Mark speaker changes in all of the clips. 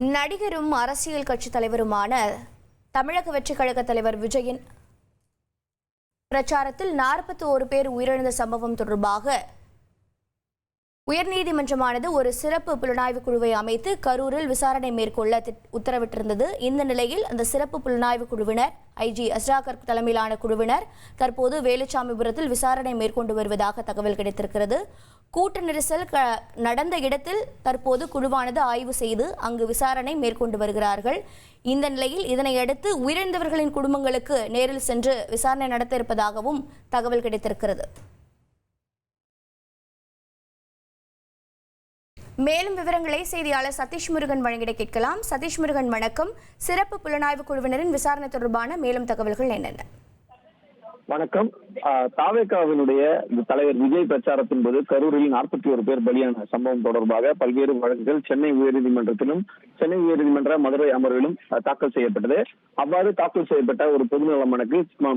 Speaker 1: நடிகரும் அரசியல் கட்சி தலைவருமான தமிழக வெற்றிக் கழக தலைவர் விஜயின் பிரச்சாரத்தில் 41 பேர் உயிரிழந்த சம்பவம் தொடர்பாக உயர்நீதிமன்றமானது ஒரு சிறப்பு புலனாய்வு குழுவை அமைத்து கரூரில் விசாரணை மேற்கொள்ள உத்தரவிட்டிருந்தது. இந்த நிலையில் அந்த சிறப்பு புலனாய்வு குழுவினர் ஐஜி அஸ்ராகர் தலைமையிலான குழுவினர் தற்போது வேலுச்சாமிபுரத்தில் விசாரணை மேற்கொண்டு வருவதாக தகவல் கிடைத்திருக்கிறது. கூட்ட நெரிசல் நடந்த இடத்தில் தற்போது குழுவானது ஆய்வு செய்து அங்கு விசாரணை மேற்கொண்டு வருகிறார்கள். இந்த நிலையில் இதனையடுத்து உயிரிழந்தவர்களின் குடும்பங்களுக்கு நேரில் சென்று விசாரணை நடத்த இருப்பதாகவும் தகவல் கிடைத்திருக்கிறது. மேலும் விவரங்களை செய்தியாளர் சதீஷ் முருகன் வழங்கிட கேட்கலாம். சதீஷ் முருகன், வணக்கம். சிறப்பு புலனாய்வு குழுவினரின் விசாரணை தொடர்பான மேலும் தகவல்கள் என்னென்ன?
Speaker 2: வணக்கம். தாவேகாவினுடைய தலைவர் விஜய் பிரச்சாரத்தின் போது கரூரில் 41 பேர் பலியான சம்பவம் தொடர்பாக பல்வேறு வழக்குகள் சென்னை உயர்நீதிமன்றத்திலும் சென்னை உயர்நீதிமன்ற மதுரை அமர்விலும் தாக்கல் செய்யப்பட்டது. அவ்வாறு தாக்கல் செய்யப்பட்ட ஒரு பொதுநல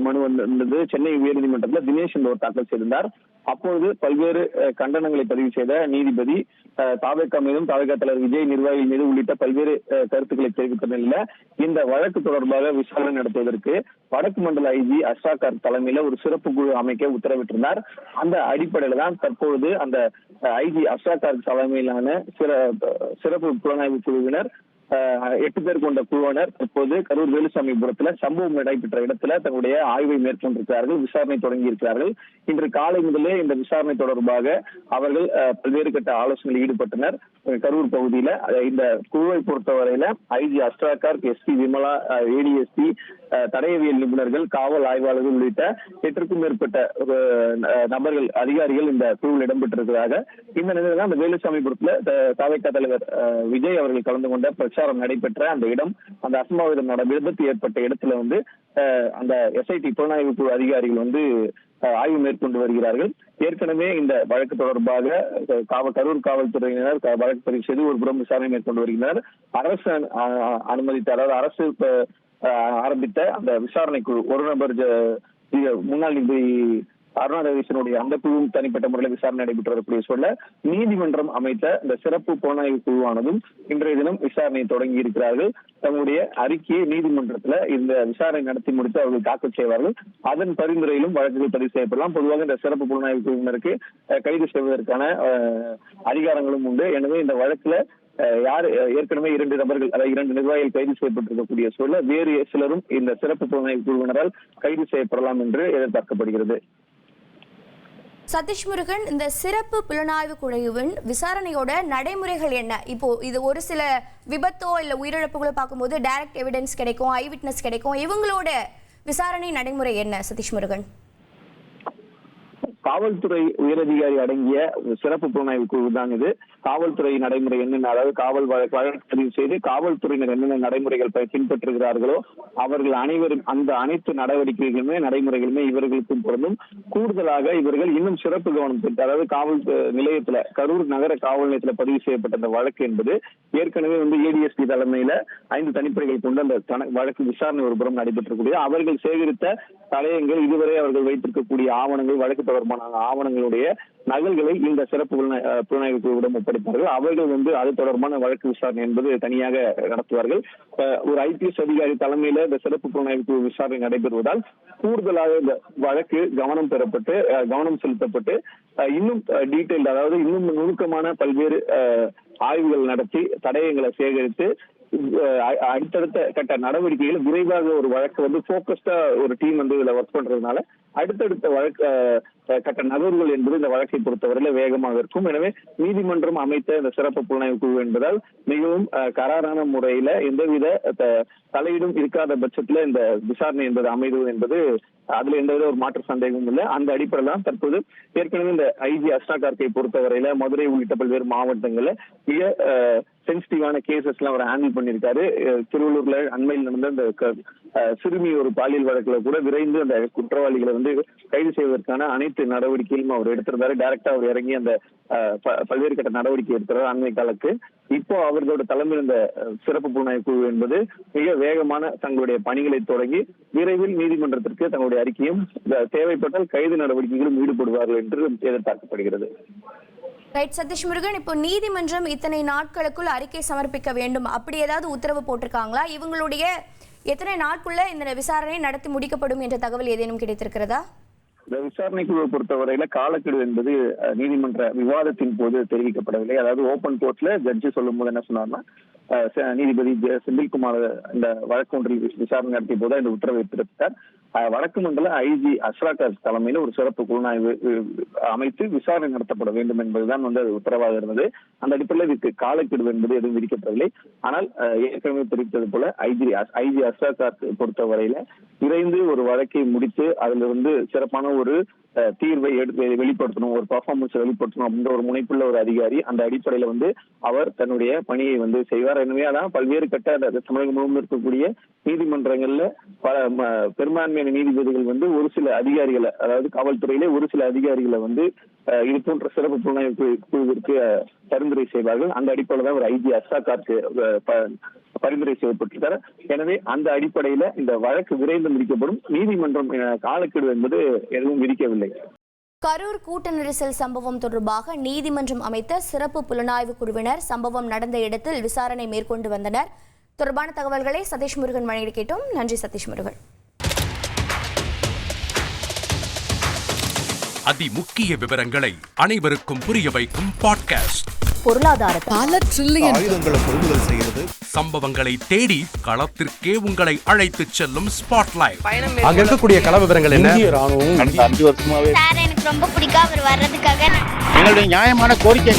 Speaker 2: மனு வந்தது சென்னை உயர்நீதிமன்றத்தில் தினேஷ் என்பவர் தாக்கல் செய்திருந்தார். அப்பொழுது பல்வேறு கண்டனங்களை பதிவு செய்த நீதிபதி தாவேகா மீதும் தாவேகா தலைவர் விஜய் நிர்வாகிகள் மீது உள்ளிட்ட பல்வேறு கருத்துக்களை தெரிவித்த நிலையில் இந்த வழக்கு தொடர்பாக விசாரணை நடத்துவதற்கு வடக்கு மண்டல ஐஜி அஸ்ராகர் தலைமையில ஒரு சிறப்பு குழு அமைக்க உத்தரவிட்டிருந்தார். அந்த அடிப்படையில தான் தற்பொழுது அந்த ஐஜி அஸ்ராகர் தலைமையிலான சிறப்பு புலனாய்வு குழுவினர் 8 பேர் கொண்ட குழுவினர் தற்போது கரூர் வேலுசாமிபுரத்துல சம்பவம் நடைபெற்ற இடத்துல தன்னுடைய ஆய்வை மேற்கொண்டிருக்கிறார்கள், விசாரணை தொடங்கி இருக்கிறார்கள். இன்று காலை முதலே இந்த விசாரணை தொடர்பாக அவர்கள் பல்வேறு கட்ட ஆலோசனையில் ஈடுபட்டனர். கரூர் பகுதியில இந்த குழுவை பொறுத்தவரையில ஐஜி அஸ்ராகர், எஸ்பி விமலா, ஏடிஎஸ்பி, தடயவியல் நிபுணர்கள், காவல் ஆய்வாளர்கள் உள்ளிட்ட 8க்கும் மேற்பட்ட நபர்கள், அதிகாரிகள் இந்த குழுவில் இடம்பெற்றிருக்கிறார்கள். இந்த நிலையில அந்த வேலுசாமிபுரத்துல தாவேகா தலைவர் விஜய் அவர்கள் கலந்து கொண்ட பிரச்சாரம் நடைபெற்ற அந்த இடம், அந்த அசம்பாவிதம் விபத்து ஏற்பட்ட இடத்துல அந்த எஸ்ஐடி புலனாய்வு குழு அதிகாரிகள் ஆய்வு மேற்கொண்டு வருகிறார்கள். ஏற்கனவே இந்த வழக்கு தொடர்பாக கரூர் காவல்துறையினர் வழக்கு பதிவு செய்து ஒரு புறம் விசாரணை மேற்கொண்டு வருகின்றனர். அரசு அனுமதித்த, அதாவது அரசு ஆரம்பித்த அந்த விசாரணை குழு ஒரு நபர் முன்னாள் நீதிபதி அருணாதேசனுடைய அந்த குழுவும் தனிப்பட்ட முறையில் விசாரணை நடைபெற்று வரக்கூடிய சொல்ல நீதிமன்றம் அமைத்த இந்த சிறப்பு புலனாய்வு குழுவானதும் இன்றைய தினம் விசாரணையை தொடங்கி இருக்கிறார்கள். தங்களுடைய அறிக்கையை நீதிமன்றத்துல இந்த விசாரணை நடத்தி முடித்து அவர்கள் தாக்கல் செய்வார்கள். அதன் பரிந்துரையிலும் வழக்குகள் பதிவு செய்யப்படலாம். பொதுவாக இந்த சிறப்பு புலனாய்வு குழுவினருக்கு கைது செய்வதற்கான அதிகாரங்களும் உண்டு. எனவே இந்த வழக்குல ஏற்கனவே 2 நபர்கள், அதாவது 2 நிர்வாகிகள் கைது செய்யப்பட்டிருக்கக்கூடிய சொல்ல வேறு சிலரும் இந்த சிறப்பு புலனாய்வு குழுவினரால் கைது செய்யப்படலாம் என்று எதிர்பார்க்கப்படுகிறது.
Speaker 1: சதீஷ் முருகன், இந்த சிறப்பு புலனாய்வு குழுவின் விசாரணையோட நடைமுறைகள் என்ன? இப்போ இது ஒரு சில விபத்தோ இல்ல உயிரிழப்புகளோ பார்க்கும்போது டைரக்ட் எவிடன்ஸ் கிடைக்கும், ஐ விட்னஸ் கிடைக்கும். இவங்களோட விசாரணை நடைமுறை என்ன சதீஷ் முருகன்?
Speaker 2: காவல்துறை உயரதிகாரி அடங்கிய சிறப்பு புலனாய்வு குழு தான் இது. காவல்துறை நடைமுறை என்னென்ன, அதாவது காவல் வழக்கு பதிவு செய்து காவல்துறையினர் என்னென்ன நடைமுறைகள் பின்பற்றுகிறார்களோ அவர்கள் அனைவரும் அந்த அனைத்து நடைமுறைகளுமே இவர்களுக்கும் பொருந்தும். கூடுதலாக இவர்கள் இன்னும் சிறப்பு கவனம் பெற்று, அதாவது காவல் நிலையத்துல, கரூர் நகர காவல் நிலையத்துல பதிவு செய்யப்பட்ட அந்த வழக்கு என்பது ஏற்கனவே ஏடிஎஸ்பி தலைமையில 5 தனிப்படைகள் கொண்டு அந்த வழக்கு விசாரணை ஒரு புறம் நடைபெற்றக்கூடிய அவர்கள் சேகரித்த தடயங்கள், இதுவரை அவர்கள் வைத்திருக்கக்கூடிய ஆவணங்கள், வழக்கு தொடர்பான ஆவணங்களுடைய நகல்களை இந்த சிறப்பு புலனாய்வு குழுவிடம் ஒப்படைப்பார்கள். அவர்கள் அது தொடர்பான வழக்கு விசாரணை என்பது தனியாக நடத்துவார்கள். ஒரு ஐபிஎஸ் அதிகாரி தலைமையில இந்த சிறப்பு புலனாய்வு குழு விசாரணை நடைபெறுவதால் கூடுதலாக இந்த வழக்கு கவனம் செலுத்தப்பட்டு இன்னும் டீடைல், அதாவது இன்னும் நுணுக்கமான பல்வேறு ஆய்வுகள் நடத்தி தடயங்களை சேகரித்து அடுத்தடுத்த கட்ட நடவடிக்கைகள் விரைவாக ஒரு வழக்கு போக்கஸ்டா ஒரு டீம் இதுல ஒர்க் பண்றதுனால அடுத்தடுத்த வழக்கு கட்ட நகர்வுகள் என்பது இந்த வழக்கை பொறுத்தவரையில வேகமாக இருக்கும். எனவே நீதிமன்றம் அமைத்த இந்த சிறப்பு புலனாய்வு குழு என்பதால் மிகவும் கராரான முறையில எந்தவித தலையீடும் இருக்காத பட்சத்துல இந்த விசாரணை என்பது அமைவது என்பது அதுல எந்தவித ஒரு மாற்று சந்தேகமும் இல்லை. அந்த அடிப்படையில் தான் தற்போது ஏற்கனவே இந்த ஐஜி அஸ்ராகரை பொறுத்தவரையில மதுரை உள்ளிட்ட பல்வேறு மாவட்டங்கள்ல மிக சென்சிட்டிவான கேசஸ் எல்லாம் அவர் ஹேண்டில் பண்ணியிருக்காரு. திருவள்ளூர்ல அண்மையில் நடந்த இந்த சிறுமி ஒரு பாலியல் வழக்குல கூட விரைந்து அந்த குற்றவாளிகளை கைது செய்வதற்கான அனைத்து நடவடிக்கைகளும் அவர் எடுத்திருந்தாரு. டைரக்டா அவர் இறங்கி அந்த பல்வேறு கட்ட நடவடிக்கை எடுக்கிறார் அண்மை காலத்து. இப்போ அவர்களோட தலைமையில் இந்த சிறப்பு புலனாய்வு குழு என்பது மிக வேகமான தங்களுடைய பணிகளை தொடங்கி விரைவில் நீதிமன்றத்திற்கு தங்களுடைய அறிக்கையும் தேவைப்பட்டால் கைது நடவடிக்கைகளும் ஈடுபடுவார்கள் என்று எதிர்பார்க்கப்படுகிறது.
Speaker 1: ரைட் சதீஷ் முருகன், இப்போ நீதிமன்றம் இத்தனை நாட்களுக்குள் அறிக்கை சமர்ப்பிக்க வேண்டும் அப்படி ஏதாவது உத்தரவு போட்டிருக்காங்களா? இவங்களுடைய எத்தனை நாட்குள்ள இந்த விசாரணை நடத்தி முடிக்கப்படும் என்ற தகவல் ஏதேனும் கிடைத்திருக்கிறதா?
Speaker 2: இந்த விசாரணை குழுவை பொறுத்தவரையில காலக்கெடு என்பது நீதிமன்ற விவாதத்தின் போது தெரிவிக்கப்படவில்லை. அதாவது ஓபன் கோர்ட்ல ஜட்ஜி சொல்லும் போது என்ன சொன்னார்னா, நீதிபதி செந்தில்குமார் இந்த வழக்கு ஒன்றில் விசாரணை நடத்திய போது இந்த உத்தரவை பிறப்பித்தார். வடக்கு மண்டல ஐஜி அஸ்ராகார் தலைமையில ஒரு சிறப்பு குழுநாய்வு அமைத்து விசாரணை நடத்தப்பட வேண்டும் என்பதுதான் அது உத்தரவாக இருந்தது. அந்த அடிப்படையில் இதுக்கு காலக்கெடு என்பது எதுவும் விதிக்கப்படவில்லை. ஆனால் ஏற்கனவே தெரிவித்தது போல ஐஜி அஸ்ராகார் பொறுத்தவரையில விரைந்து ஒரு வழக்கை முடித்து அதிலிருந்து சிறப்பான ஒரு தீர்வை வெளிப்படுத்தணும், ஒரு பர்ஃபார்மன்ஸ் வெளிப்படுத்தணும் அப்படின்ற ஒரு முனைப்புள்ள ஒரு அதிகாரி. அந்த அடிப்படையில அவர் தன்னுடைய பணியை செய்வார். எனவே அதான் பல்வேறு கட்ட தமிழகம் முழுவதும் இருக்கக்கூடிய நீதிமன்றங்கள்ல பெரும்பான்மையான நீதிபதிகள் ஒரு சில அதிகாரிகளை, அதாவது காவல்துறையிலே ஒரு சில அதிகாரிகளை இது போன்ற சிறப்பு புலனாய்வு குழுவிற்கு பரிந்துரை செய்வார்கள். அந்த அடிப்படையில் தான் ஒரு ஐஜி அஸ்ராகாருக்கு பரிந்துரை செய்யப்பட்டிருக்காரு. எனவே அந்த அடிப்படையில இந்த வழக்கு விரைந்து முடிக்கப்படும். நீதிமன்றம் காலக்கெடு என்பது எதுவும் விதிக்கவில்லை.
Speaker 1: கரூர் கூட்ட நெரிசல் சம்பவம் தொடர்பாக நீதிமன்றம் அமைத்த சிறப்பு புலனாய்வு குழுவினர் சம்பவம் நடந்த இடத்தில் விசாரணை மேற்கொண்டு வந்தனர். தொடர்பான தகவல்களை சதீஷ் முருகன் வழங்கி கேட்டோம். நன்றி சதீஷ் முருகன்.
Speaker 3: அதிமுக்கிய விவரங்களை அனைவருக்கும் புரிய வைக்கும் பாட்காஸ்ட்.
Speaker 1: பொருளாதார
Speaker 4: பல ட்ரில்லியன் ஆயுதங்களை கொள்முதல் செய்கிறது.
Speaker 3: சம்பவங்களை தேடி களத்திற்கே உங்களை அழைத்துச் செல்லும் ஸ்பாட்லைட்.
Speaker 5: அங்க இருக்கக்கூடிய கள விவரங்கள் என்ன?
Speaker 4: ராணுவம் 5 வருஷமாவே
Speaker 6: சார் எனக்கு ரொம்ப பிடிக்கும் அவர் வர்றதுக்காக.
Speaker 4: எங்களுடைய நியாயமான கோரிக்கை.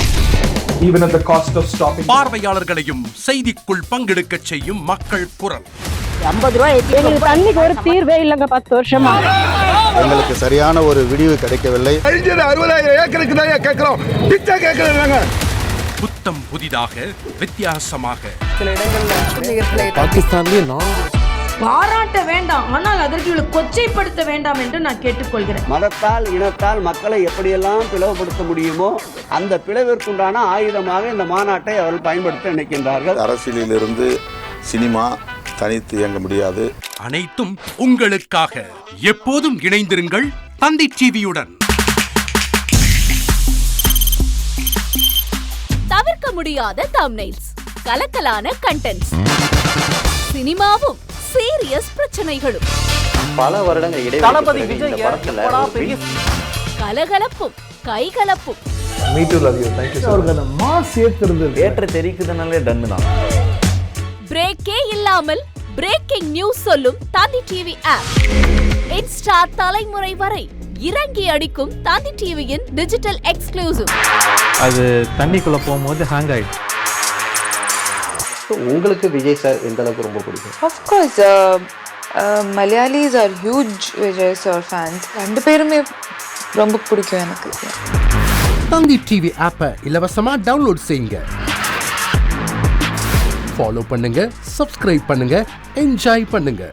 Speaker 5: Even at the cost of stopping.
Speaker 3: பார்வையாளர்களையும் செய்திக்குள் பங்கெடுக்கச் செய்யும் மக்கள் குரல்.
Speaker 7: 50 ரூபாய் எங்களுக்கு தண்ணிக்கு ஒரு தீர்வே இல்லைங்க 10 வருஷமா.
Speaker 4: எங்களுக்கு சரியான ஒரு விடிவு கிடைக்கவில்லை.
Speaker 5: 60,000 ஏக்கருக்கு தான் கேட்கிறோம், பிச்சை கேட்கறாங்க.
Speaker 3: புத்தம் புதிதாக வித்தியாசமாக
Speaker 7: சில இடங்கள்ல
Speaker 5: பாகிஸ்தான்லயே
Speaker 8: பாராட்ட வேண்டாம், ஆனால் அதற்கு கொச்சைப்படுத்த வேண்டாம் என்று நான் கேட்டுக்கொள்கிறேன்.
Speaker 9: மதத்தால் இனத்தால் மக்களை எப்படியெல்லாம் பிளவுபடுத்த முடியுமோ அந்த பிளவிற்குண்டான ஆயுதமாக இந்த மாநாட்டை அவர்கள் பயன்படுத்த நினைக்கின்றார்கள்.
Speaker 4: அரசியலிலிருந்து சினிமா தனித்து இயங்க முடியாது.
Speaker 3: அனைத்தும் உங்களுக்காக. எப்போதும் இணைந்திருங்கள் தந்தி டிவியுடன்.
Speaker 10: தவிர்க்க முடியாத தம்ப்நெயில்ஸ், கலக்கலான கண்டென்ட்ஸ், சினிமாவும் சீரியஸ் பிரச்சனைகளும்,
Speaker 9: பல வருடங்கள் இடைவெளி
Speaker 10: கலகலப்பும் கைகலப்பும்.
Speaker 5: Me too love you. Thank you so much. Mass ஏத்துறது
Speaker 9: ஏற்ற தெரிக்குதுனாலே டன்னு தான்.
Speaker 10: பிரேக்கே இல்லாமல் பிரேக்கிங் நியூஸ் சொல்லும் தந்தி டிவி ஆப். இன்ஸ்டா தலைமுறை வரை இறங்கி அடிக்கும் தந்தி டிவியின் டிஜிட்டல் எக்ஸ்க்ளூசிவ்.
Speaker 11: அது தண்ணிக்குள்ள போகும்போது ஹேங் ஆயிடுச்சு.
Speaker 9: உங்களுக்கு விஜய் சார் எந்த அளவுக்கு ரொம்ப பிடிக்கும்?
Speaker 7: Of course, Malayalis are huge Vijay sir fans. ரெண்டு பேருமே ரொம்ப பிடிக்கும் எனக்கு.
Speaker 11: தந்தி டிவி ஆப்பை இலவசமா டவுன்லோட் செய்யுங்க. ஃபாலோ பண்ணுங்க, சப்ஸ்கிரைப் பண்ணுங்க, என்ஜாய் பண்ணுங்க.